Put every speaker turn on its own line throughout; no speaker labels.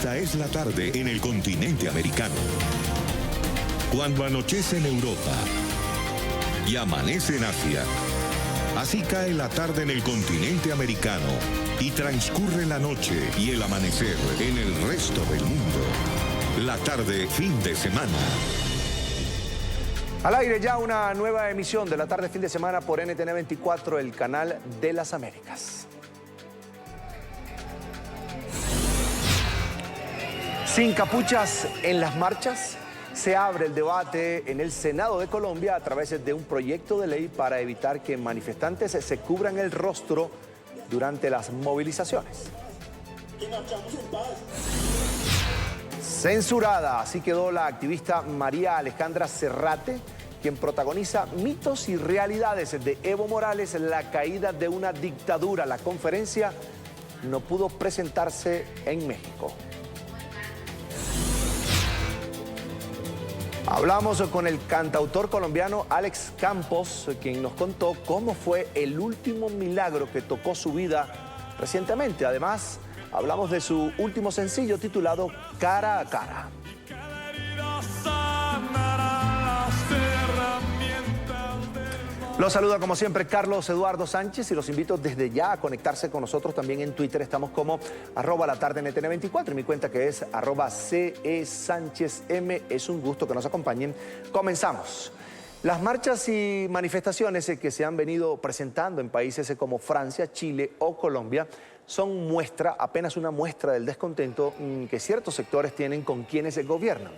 Esta es la tarde en el continente americano. Cuando anochece en Europa y amanece en Asia, así cae la tarde en el continente americano y transcurre la noche y el amanecer en el resto del mundo. La tarde fin de semana.
Al aire ya una nueva emisión de la tarde fin de semana por NTN 24, el canal de las Américas. Sin capuchas en las marchas, se abre el debate en el Senado de Colombia a través de un proyecto de ley para evitar que manifestantes se cubran el rostro durante las movilizaciones. Censurada, así quedó la activista María Alejandra Serrate, quien protagoniza mitos y realidades de Evo Morales, la caída de una dictadura. La conferencia no pudo presentarse en México. Hablamos con el cantautor colombiano Alex Campos, quien nos contó cómo fue el último milagro que tocó su vida recientemente. Además, hablamos de su último sencillo titulado Cara a Cara. Los saluda como siempre Carlos Eduardo Sánchez y los invito desde ya a conectarse con nosotros también en Twitter. Estamos como @latardenetn24 y mi cuenta que es @CESánchezM. Es un gusto que nos acompañen. Comenzamos. Las marchas y manifestaciones que se han venido presentando en países como Francia, Chile o Colombia son apenas una muestra del descontento que ciertos sectores tienen con quienes gobiernan.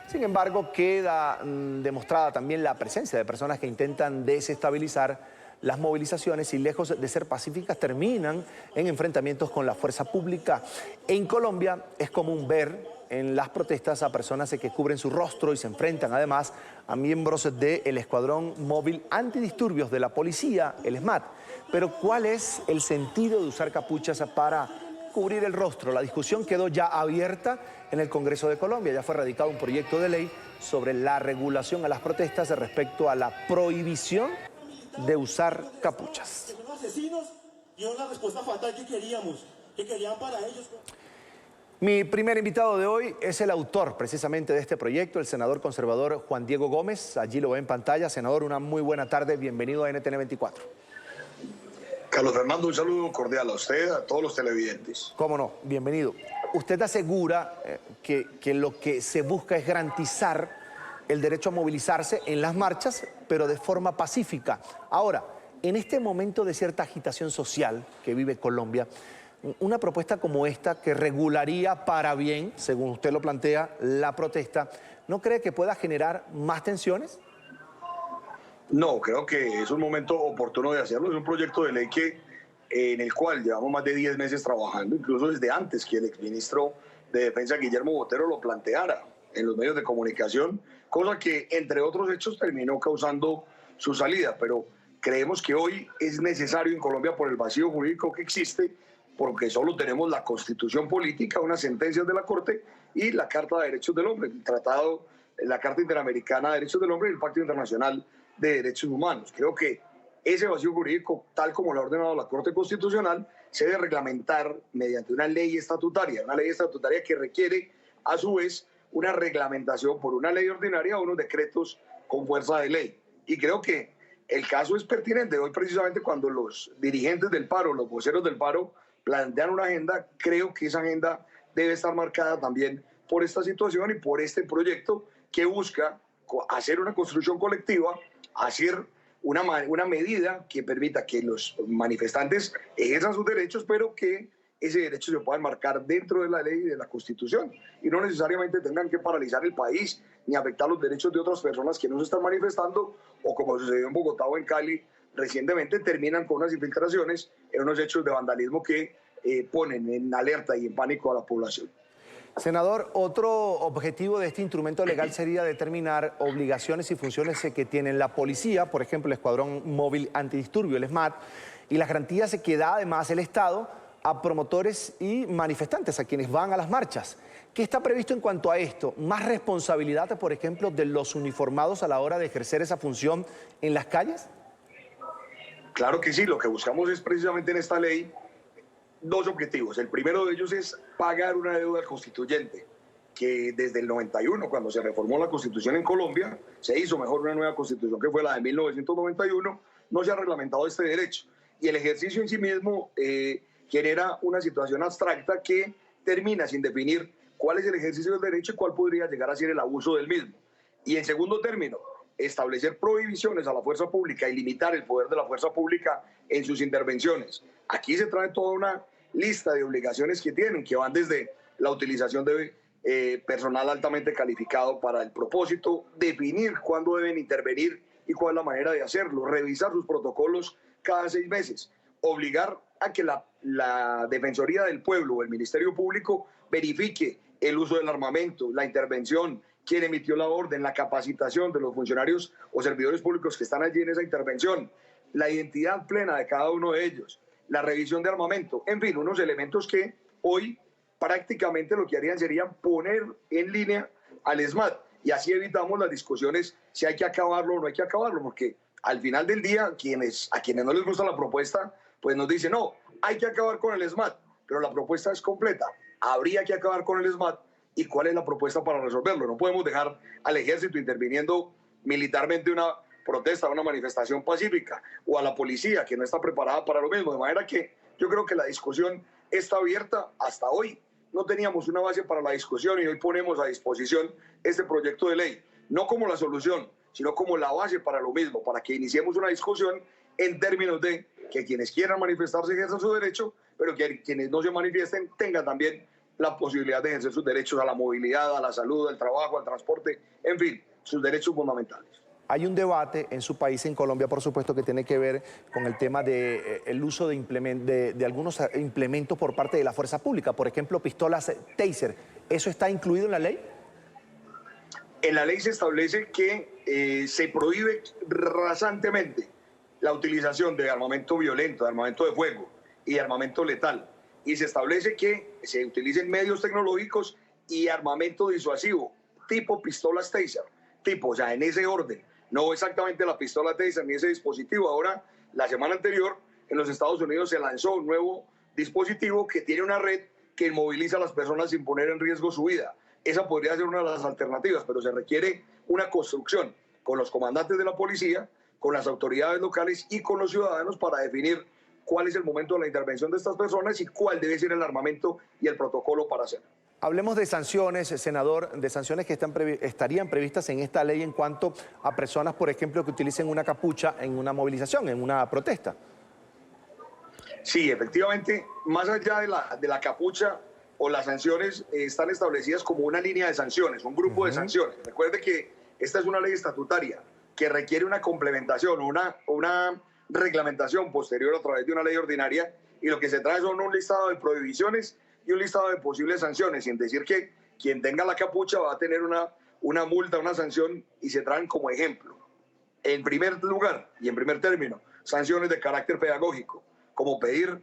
Sin embargo, queda demostrada también la presencia de personas que intentan desestabilizar las movilizaciones y lejos de ser pacíficas terminan en enfrentamientos con la fuerza pública. En Colombia es común ver en las protestas a personas que cubren su rostro y se enfrentan además a miembros del Escuadrón Móvil Antidisturbios de la policía, el SMAT. Pero ¿cuál es el sentido de usar capuchas para cubrir el rostro? La discusión quedó ya abierta en el Congreso de Colombia. Ya fue radicado un proyecto de ley sobre la regulación a las protestas respecto a la prohibición de usar capuchas.
Los asesinos dieron la respuesta fatal que queríamos, que querían para ellos.
Mi primer invitado de hoy es el autor precisamente de este proyecto, el senador conservador Juan Diego Gómez. Allí lo ve en pantalla. Senador, una muy buena tarde. Bienvenido a NTN 24.
Carlos Fernando, un saludo cordial a usted, a todos los televidentes.
Cómo no, bienvenido. Usted asegura que lo que se busca es garantizar el derecho a movilizarse en las marchas, pero de forma pacífica. Ahora, en este momento de cierta agitación social que vive Colombia, una propuesta como esta que regularía para bien, según usted lo plantea, la protesta, ¿no cree que pueda generar más tensiones?
No, creo que es un momento oportuno de hacerlo. Es un proyecto de ley en el cual llevamos más de 10 meses trabajando, incluso desde antes que el exministro de Defensa, Guillermo Botero, lo planteara en los medios de comunicación, cosa que, entre otros hechos, terminó causando su salida. Pero creemos que hoy es necesario en Colombia por el vacío jurídico que existe, porque solo tenemos la Constitución política, unas sentencias de la Corte y la Carta de Derechos del Hombre, el tratado, la Carta Interamericana de Derechos del Hombre y el Pacto Internacional de Derechos Humanos. Creo que ese vacío jurídico, tal como lo ha ordenado la Corte Constitucional, se debe reglamentar mediante una ley estatutaria que requiere, a su vez, una reglamentación por una ley ordinaria o unos decretos con fuerza de ley. Y creo que el caso es pertinente. Hoy, precisamente, cuando los dirigentes del paro, los voceros del paro, plantean una agenda, creo que esa agenda debe estar marcada también por esta situación y por este proyecto que busca hacer una construcción colectiva, hacer una medida que permita que los manifestantes ejerzan sus derechos, pero que ese derecho se pueda enmarcar dentro de la ley y de la Constitución y no necesariamente tengan que paralizar el país ni afectar los derechos de otras personas que no se están manifestando o, como sucedió en Bogotá o en Cali recientemente, terminan con unas infiltraciones en unos hechos de vandalismo que ponen en alerta y en pánico a la población.
Senador, otro objetivo de este instrumento legal sería determinar obligaciones y funciones que tienen la policía, por ejemplo, el Escuadrón Móvil Antidisturbio, el SMAT, y las garantías que da además el Estado a promotores y manifestantes, a quienes van a las marchas. ¿Qué está previsto en cuanto a esto? ¿Más responsabilidad, por ejemplo, de los uniformados a la hora de ejercer esa función en las calles?
Claro que sí, lo que buscamos es precisamente en esta ley dos objetivos. El primero de ellos es pagar una deuda al constituyente, que desde el 91, cuando se reformó la Constitución en Colombia, se hizo mejor una nueva Constitución que fue la de 1991, no se ha reglamentado este derecho. Y el ejercicio en sí mismo genera una situación abstracta que termina sin definir cuál es el ejercicio del derecho y cuál podría llegar a ser el abuso del mismo. Y en segundo término, establecer prohibiciones a la fuerza pública y limitar el poder de la fuerza pública en sus intervenciones. Aquí se trae toda una lista de obligaciones que tienen, que van desde la utilización de personal altamente calificado para el propósito, definir cuándo deben intervenir y cuál es la manera de hacerlo, revisar sus protocolos cada 6 meses, obligar a que la Defensoría del Pueblo o el Ministerio Público verifique el uso del armamento, la intervención, quién emitió la orden, la capacitación de los funcionarios o servidores públicos que están allí en esa intervención, la identidad plena de cada uno de ellos, la revisión de armamento, en fin, unos elementos que hoy prácticamente lo que harían sería poner en línea al ESMAD y así evitamos las discusiones si hay que acabarlo o no hay que acabarlo, porque al final del día a quienes no les gusta la propuesta pues nos dicen no, hay que acabar con el ESMAD, pero la propuesta es completa, habría que acabar con el ESMAD y cuál es la propuesta para resolverlo. No podemos dejar al ejército interviniendo militarmente una protesta, una manifestación pacífica, o a la policía que no está preparada para lo mismo, de manera que yo creo que la discusión está abierta. Hasta hoy no teníamos una base para la discusión y hoy ponemos a disposición este proyecto de ley, no como la solución, sino como la base para lo mismo, para que iniciemos una discusión en términos de que quienes quieran manifestarse ejerzan su derecho, pero que quienes no se manifiesten tengan también la posibilidad de ejercer sus derechos a la movilidad, a la salud, al trabajo, al transporte, en fin, sus derechos fundamentales.
Hay un debate en su país, en Colombia, por supuesto, que tiene que ver con el tema del uso de algunos implementos por parte de la fuerza pública, por ejemplo, pistolas Taser. ¿Eso está incluido en la ley?
En la ley se establece que se prohíbe rasantemente la utilización de armamento violento, de armamento de fuego y de armamento letal. Y se establece que se utilicen medios tecnológicos y armamento disuasivo, tipo pistolas Taser, o sea, en ese orden. No exactamente la pistola Taser ni ese dispositivo. Ahora, la semana anterior, en los Estados Unidos se lanzó un nuevo dispositivo que tiene una red que moviliza a las personas sin poner en riesgo su vida. Esa podría ser una de las alternativas, pero se requiere una construcción con los comandantes de la policía, con las autoridades locales y con los ciudadanos para definir cuál es el momento de la intervención de estas personas y cuál debe ser el armamento y el protocolo para hacerlo.
Hablemos de sanciones, senador, de sanciones que estarían previstas en esta ley en cuanto a personas, por ejemplo, que utilicen una capucha en una movilización, en una protesta.
Sí, efectivamente, más allá de la capucha o las sanciones están establecidas como una línea de sanciones, un grupo de sanciones. Recuerde que esta es una ley estatutaria que requiere una complementación o una reglamentación posterior a través de una ley ordinaria, y lo que se trae son un listado de prohibiciones y un listado de posibles sanciones, sin decir que quien tenga la capucha va a tener una multa, una sanción, y se traen como ejemplo. En primer lugar y en primer término, sanciones de carácter pedagógico, como pedir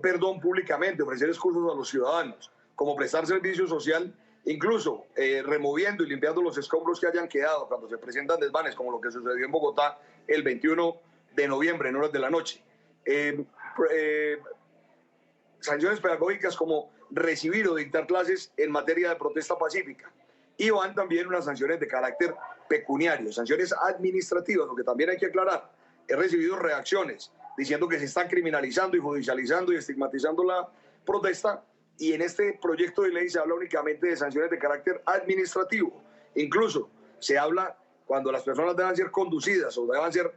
perdón públicamente, ofrecer excusas a los ciudadanos, como prestar servicio social, incluso removiendo y limpiando los escombros que hayan quedado cuando se presentan desmanes, como lo que sucedió en Bogotá el 21 de noviembre en horas de la noche. Sanciones pedagógicas como recibir o dictar clases en materia de protesta pacífica. Y van también unas sanciones de carácter pecuniario, sanciones administrativas, lo que también hay que aclarar. He recibido reacciones diciendo que se están criminalizando y judicializando y estigmatizando la protesta, y en este proyecto de ley se habla únicamente de sanciones de carácter administrativo. Incluso se habla cuando las personas deban ser conducidas o deban ser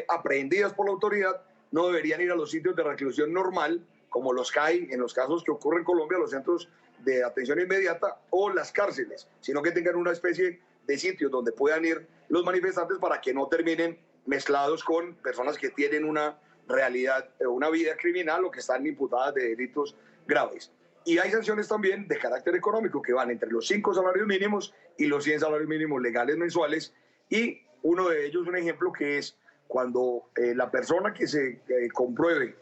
aprehendidas por la autoridad, no deberían ir a los sitios de reclusión normal, como los que hay en los casos que ocurren en Colombia, los centros de atención inmediata o las cárceles, sino que tengan una especie de sitios donde puedan ir los manifestantes para que no terminen mezclados con personas que tienen una realidad, una vida criminal o que están imputadas de delitos graves. Y hay sanciones también de carácter económico que van entre los 5 salarios mínimos y los 100 salarios mínimos legales mensuales, y uno de ellos, un ejemplo, que es cuando la persona que se compruebe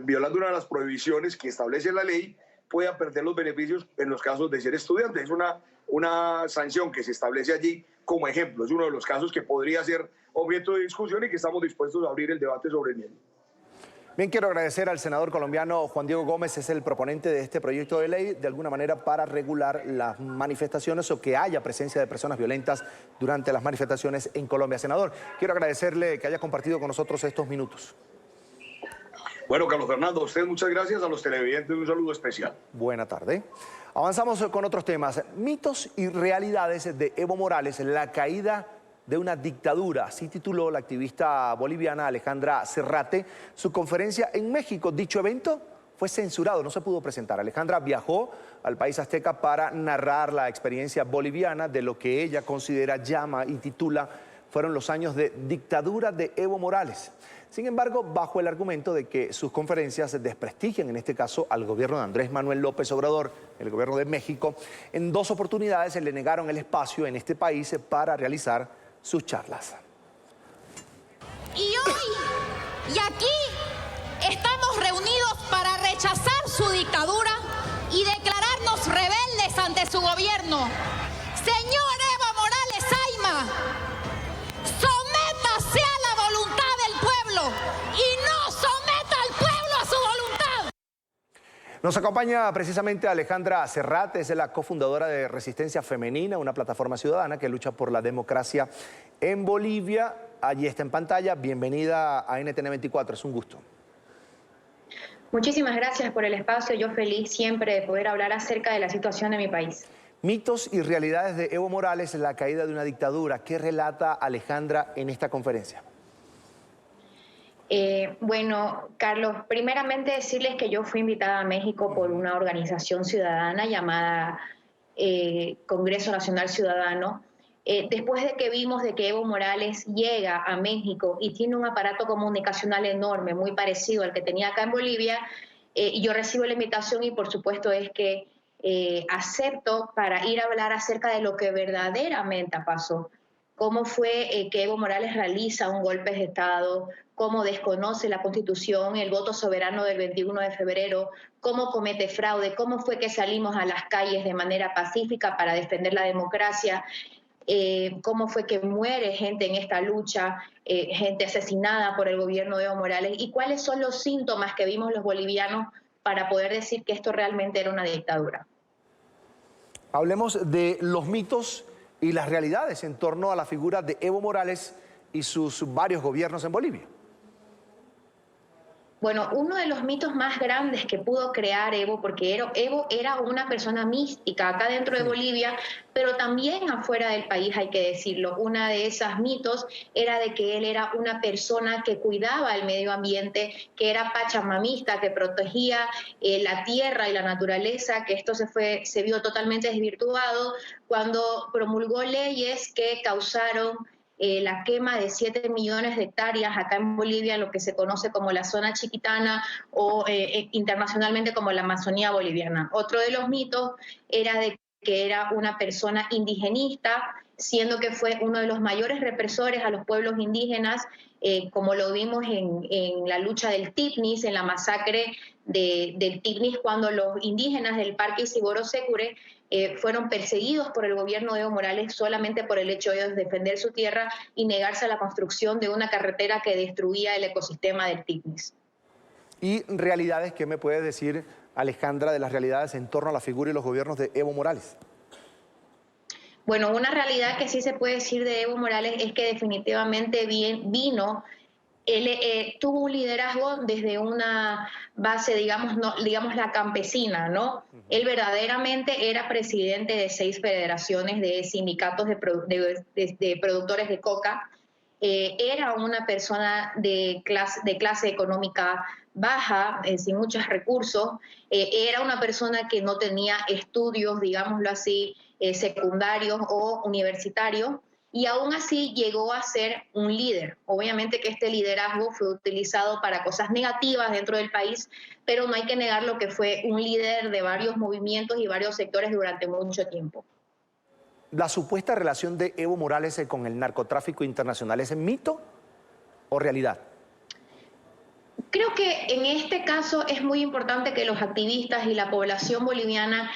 violando una de las prohibiciones que establece la ley pueda perder los beneficios en los casos de ser estudiante. Es una sanción que se establece allí como ejemplo. Es uno de los casos que podría ser objeto de discusión y que estamos dispuestos a abrir el debate sobre el mismo.
Bien, quiero agradecer al senador colombiano Juan Diego Gómez, es el proponente de este proyecto de ley, de alguna manera para regular las manifestaciones o que haya presencia de personas violentas durante las manifestaciones en Colombia. Senador, quiero agradecerle que haya compartido con nosotros estos minutos.
Bueno, Carlos Fernando, a usted muchas gracias, a los televidentes un saludo especial.
Buena tarde. Avanzamos con otros temas. Mitos y realidades de Evo Morales, la caída de una dictadura. Así tituló la activista boliviana Alejandra Serrate su conferencia en México. Dicho evento fue censurado, no se pudo presentar. Alejandra viajó al país azteca para narrar la experiencia boliviana de lo que ella considera, llama y titula fueron los años de dictadura de Evo Morales. Sin embargo, bajo el argumento de que sus conferencias desprestigian, en este caso, al gobierno de Andrés Manuel López Obrador, el gobierno de México, en 2 oportunidades se le negaron el espacio en este país para realizar sus charlas.
Y hoy y aquí estamos reunidos para rechazar su dictadura y declararnos rebeldes ante su gobierno. Señor Evo Morales Ayma, sométase a la voluntad del pueblo y no someta al pueblo a su voluntad.
Nos acompaña precisamente Alejandra Serrate, es la cofundadora de Resistencia Femenina, una plataforma ciudadana que lucha por la democracia en Bolivia. Allí está en pantalla. Bienvenida a NTN 24, es un gusto.
Muchísimas gracias por el espacio. Yo feliz siempre de poder hablar acerca de la situación de mi país.
Mitos y realidades de Evo Morales, la caída de una dictadura. ¿Qué relata Alejandra en esta conferencia?
Bueno, Carlos, primeramente decirles que yo fui invitada a México por una organización ciudadana llamada Congreso Nacional Ciudadano. Después de que vimos de que Evo Morales llega a México y tiene un aparato comunicacional enorme, muy parecido al que tenía acá en Bolivia, yo recibo la invitación y por supuesto es que acepto para ir a hablar acerca de lo que verdaderamente pasó. Cómo fue que Evo Morales realiza un golpe de Estado, cómo desconoce la Constitución, el voto soberano del 21 de febrero, cómo comete fraude, cómo fue que salimos a las calles de manera pacífica para defender la democracia, cómo fue que muere gente en esta lucha, gente asesinada por el gobierno de Evo Morales, y cuáles son los síntomas que vimos los bolivianos para poder decir que esto realmente era una dictadura.
Hablemos de los mitos y las realidades en torno a la figura de Evo Morales y sus varios gobiernos en Bolivia.
Bueno, uno de los mitos más grandes que pudo crear Evo, porque Evo era una persona mística acá dentro de Bolivia, pero también afuera del país, hay que decirlo. Una de esas mitos era de que él era una persona que cuidaba el medio ambiente, que era pachamamista, que protegía la tierra y la naturaleza, que esto se vio totalmente desvirtuado cuando promulgó leyes que causaron la quema de 7 millones de hectáreas acá en Bolivia, en lo que se conoce como la zona chiquitana o internacionalmente como la Amazonía boliviana. Otro de los mitos era de que era una persona indigenista, siendo que fue uno de los mayores represores a los pueblos indígenas, como lo vimos en la lucha del Tipnis, en la masacre del Tipnis, cuando los indígenas del Parque Isiboro Sécure fueron perseguidos por el gobierno de Evo Morales solamente por el hecho de defender su tierra y negarse a la construcción de una carretera que destruía el ecosistema del Tipnis.
¿Y realidades? ¿Qué me puedes decir, Alejandra, de las realidades en torno a la figura y los gobiernos de Evo Morales?
Bueno, una realidad que sí se puede decir de Evo Morales es que definitivamente vino. Él tuvo un liderazgo desde una base, digamos la campesina, ¿no? Él verdaderamente era presidente de 6 federaciones de sindicatos de productores de coca. Era una persona de clase económica baja, sin muchos recursos. Era una persona que no tenía estudios, digámoslo así, secundarios o universitarios. Y aún así llegó a ser un líder. Obviamente que este liderazgo fue utilizado para cosas negativas dentro del país, pero no hay que negar lo que fue un líder de varios movimientos y varios sectores durante mucho tiempo.
¿La supuesta relación de Evo Morales con el narcotráfico internacional es mito o realidad?
Creo que en este caso es muy importante que los activistas y la población boliviana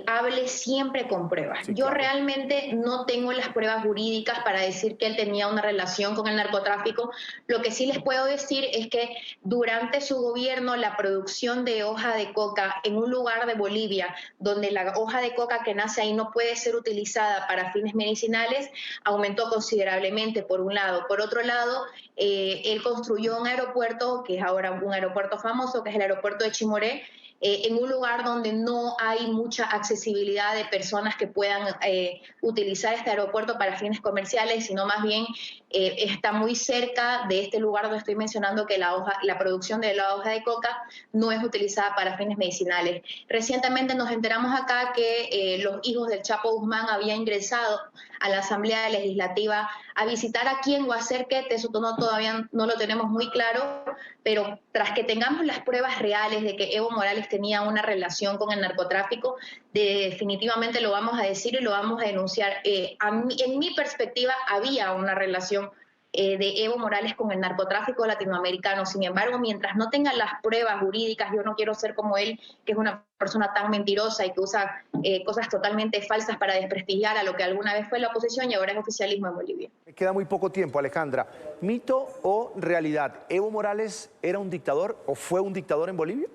hable siempre con pruebas.
Sí,
Yo
claro.
realmente no tengo las pruebas jurídicas para decir que él tenía una relación con el narcotráfico. Lo que sí les puedo decir es que durante su gobierno la producción de hoja de coca en un lugar de Bolivia donde la hoja de coca que nace ahí no puede ser utilizada para fines medicinales aumentó considerablemente, por un lado. Por otro lado, él construyó un aeropuerto que es ahora un aeropuerto famoso, que es el aeropuerto de Chimoré, en un lugar donde no hay mucha accesibilidad de personas que puedan utilizar este aeropuerto para fines comerciales, sino más bien está muy cerca de este lugar donde estoy mencionando que la producción de la hoja de coca no es utilizada para fines medicinales. Recientemente nos enteramos acá que los hijos del Chapo Guzmán habían ingresado a la Asamblea Legislativa a visitar aquí en Guacerquete. Eso todavía no lo tenemos muy claro, pero tras que tengamos las pruebas reales de que Evo Morales tenía una relación con el narcotráfico, definitivamente lo vamos a decir y lo vamos a denunciar. En mi perspectiva había una relación de Evo Morales con el narcotráfico latinoamericano. Sin embargo, mientras no tengan las pruebas jurídicas, yo no quiero ser como él, que es una persona tan mentirosa y que usa cosas totalmente falsas para desprestigiar a lo que alguna vez fue la oposición y ahora es oficialismo en Bolivia.
Me queda muy poco tiempo, Alejandra. ¿Mito o realidad? ¿Evo Morales era un dictador o fue un dictador en Bolivia?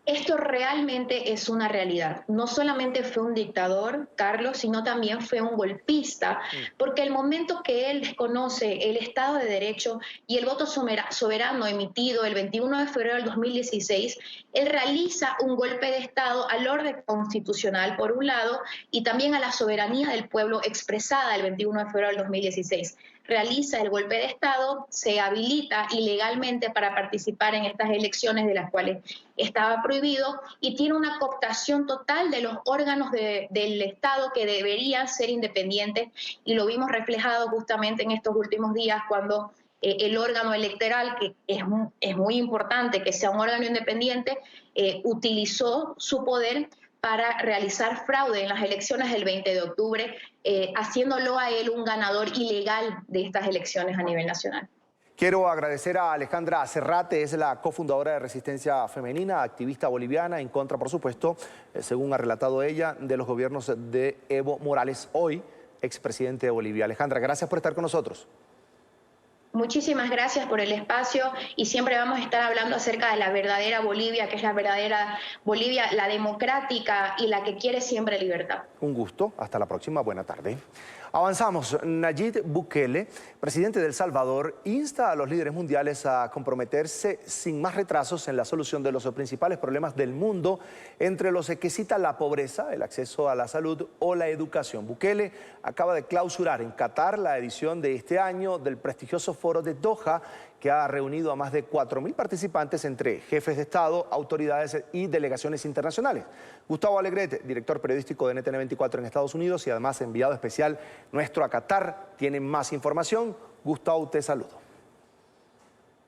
Esto realmente es una realidad. No solamente fue un dictador, Carlos, sino también fue un golpista, porque el momento que él desconoce el Estado de Derecho y el voto soberano emitido el 21 de febrero del 2016, él realiza un golpe de Estado al orden constitucional, por un lado, y también a la soberanía del pueblo expresada el 21 de febrero del 2016. Realiza el golpe de Estado, se habilita ilegalmente para participar en estas elecciones de las cuales estaba prohibido y tiene una cooptación total de los órganos del Estado que deberían ser independientes, y lo vimos reflejado justamente en estos últimos días cuando el órgano electoral, que es muy importante que sea un órgano independiente, utilizó su poder para realizar fraude en las elecciones del 20 de octubre, haciéndolo a él un ganador ilegal de estas elecciones a nivel nacional.
Quiero agradecer a Alejandra Serrate, es la cofundadora de Resistencia Femenina, activista boliviana, en contra, por supuesto, según ha relatado ella, de los gobiernos de Evo Morales, hoy expresidente de Bolivia. Alejandra, gracias por estar con nosotros.
Muchísimas gracias por el espacio y siempre vamos a estar hablando acerca de la verdadera Bolivia, que es la verdadera Bolivia, la democrática y la que quiere siempre libertad.
Un gusto, hasta la próxima, buena tarde. Avanzamos. Nayib Bukele, presidente de El Salvador, insta a los líderes mundiales a comprometerse sin más retrasos en la solución de los principales problemas del mundo, entre los que cita la pobreza, el acceso a la salud o la educación. Bukele acaba de clausurar en Qatar la edición de este año del prestigioso Foro de Doha, que ha reunido a más de 4.000 participantes entre jefes de Estado, autoridades y delegaciones internacionales. Gustavo Alegret, director periodístico de NTN24 en Estados Unidos y además enviado especial nuestro a Qatar, tiene más información. Gustavo, te saludo.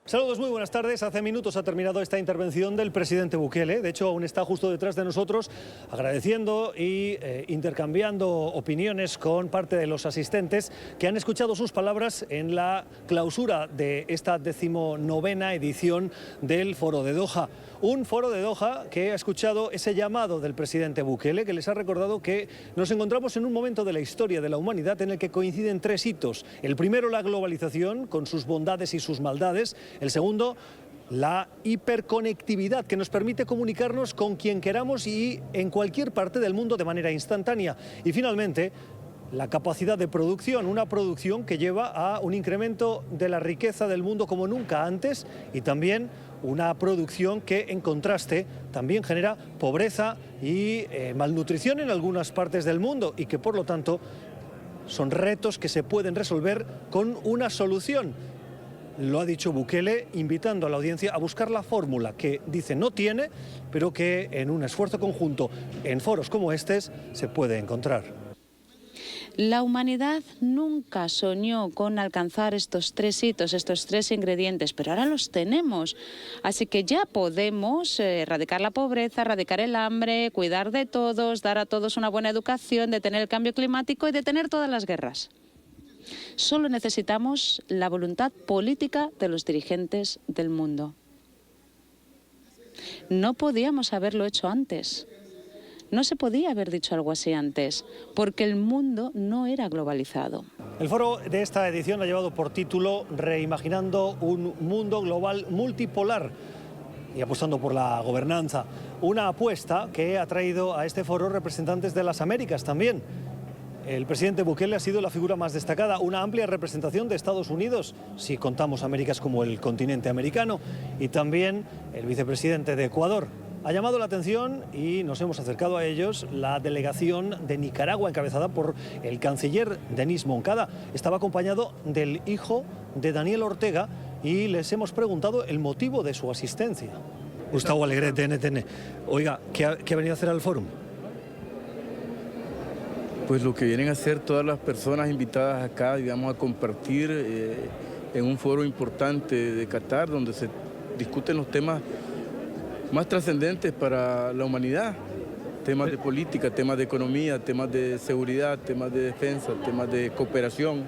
Saludos, muy buenas tardes. Hace minutos ha terminado esta intervención del presidente Bukele. De hecho, aún está justo detrás de nosotros, agradeciendo y intercambiando opiniones con parte de los asistentes que han escuchado sus palabras en la clausura de esta 19ª edición del Foro de Doha. Un Foro de Doha que ha escuchado ese llamado del presidente Bukele, que les ha recordado que nos encontramos en un momento de la historia de la humanidad en el que coinciden tres hitos. El primero, la globalización, con sus bondades y sus maldades. El segundo, la hiperconectividad, que nos permite comunicarnos con quien queramos y en cualquier parte del mundo de manera instantánea. Y finalmente, la capacidad de producción, una producción que lleva a un incremento de la riqueza del mundo como nunca antes, y también una producción que, en contraste, también genera pobreza y malnutrición en algunas partes del mundo, y que por lo tanto son retos que se pueden resolver con una solución. Lo ha dicho Bukele, invitando a la audiencia a buscar la fórmula que dice no tiene, pero que en un esfuerzo conjunto en foros como estos se puede encontrar.
La humanidad nunca soñó con alcanzar estos tres hitos, estos tres ingredientes, pero ahora los tenemos. Así que ya podemos erradicar la pobreza, erradicar el hambre, cuidar de todos, dar a todos una buena educación, detener el cambio climático y detener todas las guerras. Solo necesitamos la voluntad política de los dirigentes del mundo. No podíamos haberlo hecho antes. No se podía haber dicho algo así antes, porque el mundo no era globalizado.
El foro de esta edición ha llevado por título Reimaginando un mundo global multipolar y apostando por la gobernanza. Una apuesta que ha traído a este foro representantes de las Américas también. El presidente Bukele ha sido la figura más destacada, una amplia representación de Estados Unidos, si contamos Américas como el continente americano, y también el vicepresidente de Ecuador. Ha llamado la atención, y nos hemos acercado a ellos, la delegación de Nicaragua, encabezada por el canciller Denis Moncada. Estaba acompañado del hijo de Daniel Ortega y les hemos preguntado el motivo de su asistencia. Gustavo Alegret, de NTN. Oiga, ¿qué ha venido a hacer al fórum?
Pues lo que vienen a hacer todas las personas invitadas acá, digamos, a compartir en un foro importante de Qatar, donde se discuten los temas más trascendentes para la humanidad. Temas de política, temas de economía, temas de seguridad, temas de defensa, temas de cooperación,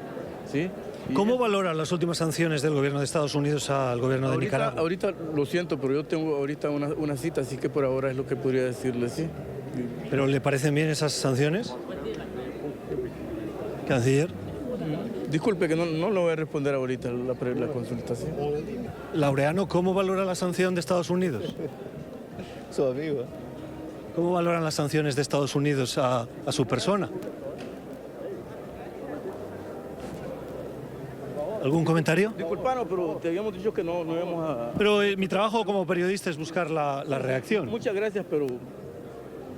¿sí?
¿Cómo valora las últimas sanciones del gobierno de Estados Unidos al gobierno de Nicaragua?
Ahorita lo siento, pero yo tengo ahorita una cita, así que por ahora es lo que podría decirle, ¿sí?
¿Pero le parecen bien esas sanciones, canciller?
Disculpe que no lo voy a responder ahorita la consultación.
Laureano, ¿cómo valora la sanción de Estados Unidos?
Su amigo.
¿Cómo valoran las sanciones de Estados Unidos a su persona? ¿Algún comentario?
Disculpanos, pero te habíamos dicho que no íbamos a...
Pero mi trabajo como periodista es buscar la reacción.
Muchas gracias, pero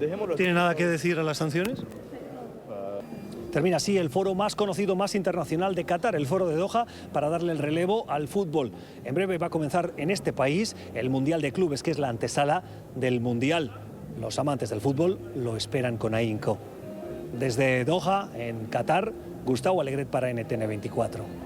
dejémoslo.
¿Tiene nada que decir a las sanciones? Termina así el foro más conocido, más internacional de Qatar, el foro de Doha, para darle el relevo al fútbol. En breve va a comenzar en este país el Mundial de Clubes, que es la antesala del Mundial. Los amantes del fútbol lo esperan con ahínco. Desde Doha, en Qatar, Gustavo Alegret para NTN 24.